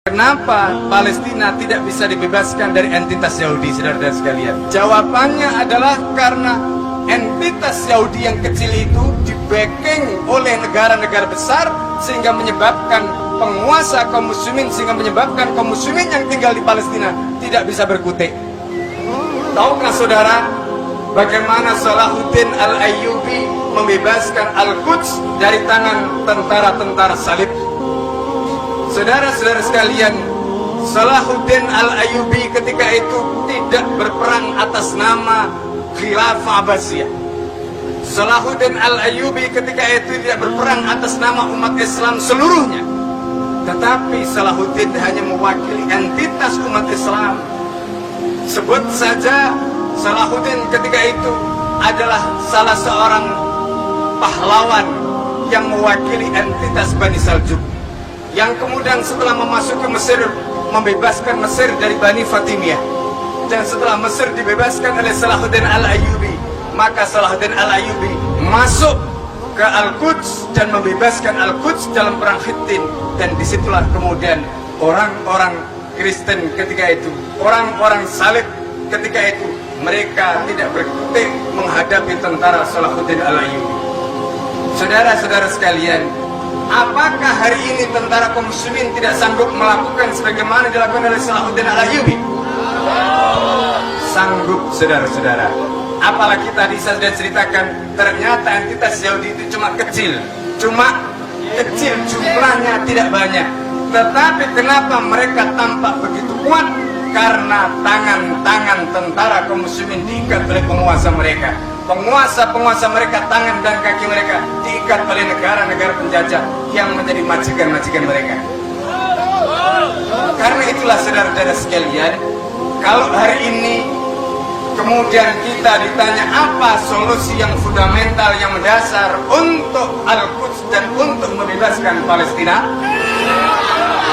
Kenapa Palestina tidak bisa dibebaskan dari entitas Yahudi, saudara-saudara sekalian? Jawabannya adalah karena entitas Yahudi yang kecil itu di-backing oleh negara-negara besar, sehingga menyebabkan penguasa kaum muslimin, sehingga menyebabkan kaum muslimin yang tinggal di Palestina tidak bisa berkutik. Tahukah saudara bagaimana Salahuddin Al-Ayyubi membebaskan Al-Quds dari tangan tentara-tentara salib? Saudara-saudara sekalian, Salahuddin Al-Ayyubi ketika itu tidak berperang atas nama Khilafah Abbasiyah. Salahuddin Al-Ayyubi ketika itu tidak berperang atas nama umat Islam seluruhnya, tetapi Salahuddin hanya mewakili entitas umat Islam. Sebut saja Salahuddin ketika itu adalah salah seorang pahlawan yang mewakili entitas Bani Saljuk, yang kemudian setelah memasuki Mesir, membebaskan Mesir dari Bani Fatimiyah. Dan setelah Mesir dibebaskan oleh Salahuddin Al-Ayyubi, maka Salahuddin Al-Ayyubi masuk ke Al-Quds dan membebaskan Al-Quds dalam perang Hittin. Dan disitulah kemudian orang-orang Kristen ketika itu, orang-orang salib ketika itu, mereka tidak berkutik menghadapi tentara Salahuddin Al-Ayyubi. Saudara-saudara sekalian, apakah hari ini tentara kaum muslimin tidak sanggup melakukan sebagaimana dilakukan oleh Salahuddin Al-Ayyubi? Sanggup, saudara-saudara. Apalagi tadi saya sudah ceritakan, ternyata entitas Yahudi itu cuma kecil, jumlahnya tidak banyak. Tetapi kenapa mereka tampak begitu kuat? Karena tangan-tangan tentara kaum muslimin diikat oleh penguasa mereka. Penguasa mereka, tangan dan kaki mereka diikat oleh negara-negara penjajah yang menjadi majikan-majikan mereka. Karena itulah saudara-saudara sekalian, kalau hari ini kemudian kita ditanya apa solusi yang fundamental, yang mendasar untuk Al-Quds dan untuk membebaskan Palestina,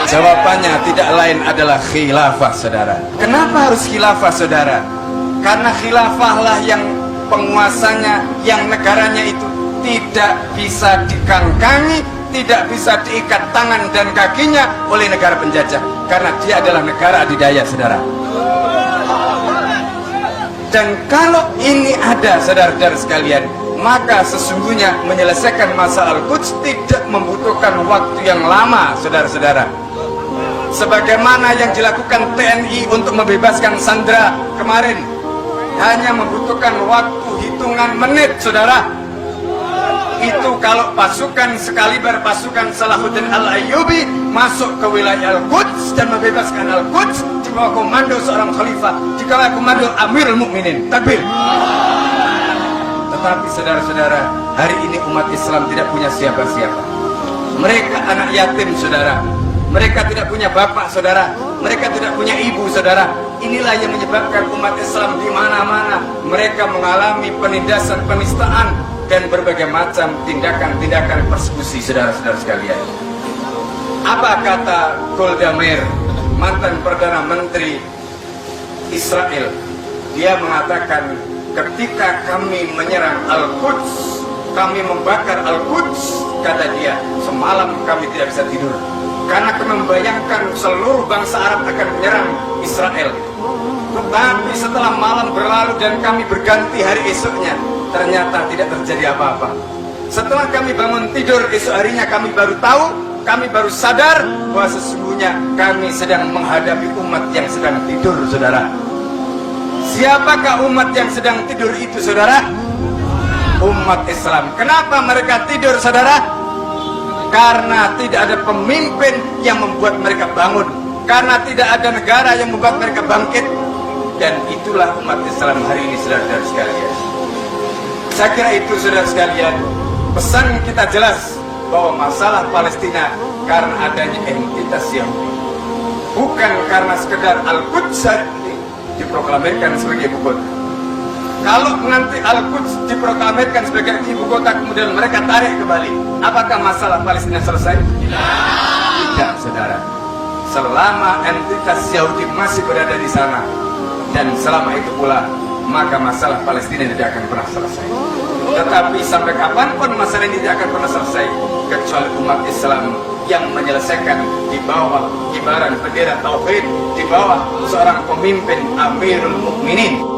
jawabannya tidak lain adalah khilafah, saudara. Kenapa harus khilafah, saudara? Karena khilafahlah yang penguasanya, yang negaranya itu tidak bisa dikangkangi, tidak bisa diikat tangan dan kakinya oleh negara penjajah, karena dia adalah negara adidaya, saudara. Dan kalau ini ada, saudara-saudara sekalian, maka sesungguhnya menyelesaikan masalah Al-Quds tidak membutuhkan waktu yang lama, saudara-saudara. Sebagaimana yang dilakukan TNI untuk membebaskan Sandra kemarin, hanya membutuhkan waktu hitungan menit, saudara. Itu kalau pasukan sekaliber pasukan Salahuddin Al-Ayyubi masuk ke wilayah Al-Quds dan membebaskan Al-Quds di bawah komando seorang khalifah, di bawah komando Amirul Mukminin. Takbir. Tetapi saudara-saudara, hari ini umat Islam tidak punya siapa-siapa. Mereka anak yatim, saudara. Mereka tidak punya bapak, saudara. Mereka tidak punya ibu, saudara. Inilah yang menyebabkan umat Islam di mana-mana mereka mengalami penindasan, penistaan, dan berbagai macam tindakan-tindakan persekusi, saudara-saudara sekalian. Apa kata Golda Meir, mantan Perdana Menteri Israel? Dia mengatakan, ketika kami menyerang Al-Quds, kami membakar Al-Quds, kata dia, semalam kami tidak bisa tidur, karena kami membayangkan seluruh bangsa Arab akan menyerang Israel. Tetapi setelah malam berlalu dan kami berganti hari esoknya, ternyata tidak terjadi apa-apa. Setelah kami bangun tidur esok harinya, kami baru tahu, kami baru sadar bahwa sesungguhnya kami sedang menghadapi umat yang sedang tidur, saudara. Siapakah umat yang sedang tidur itu, saudara? Umat Islam. Kenapa mereka tidur, saudara? Karena tidak ada pemimpin yang membuat mereka bangun, karena tidak ada negara yang membuat mereka bangkit. Dan itulah umat Islam hari ini, saudara-saudara sekalian. Saya kira itu, saudara sekalian, pesan kita jelas bahwa masalah Palestina karena adanya entitas Yahudi, bukan karena sekedar Al-Quds diproklamirkan sebagai ibu kota. Kalau nanti Al-Quds diproklamirkan sebagai ibu kota, kemudian mereka tarik kembali, apakah masalah Palestina selesai? Tidak, saudara. Selama entitas Yahudi masih berada di sana, dan selama itu pula, maka masalah Palestina tidak akan pernah selesai. Tetapi sampai kapanpun masalah ini tidak akan pernah selesai, kecuali umat Islam yang menyelesaikan di bawah kibaran bendera tauhid di bawah seorang pemimpin Amirul Mukminin.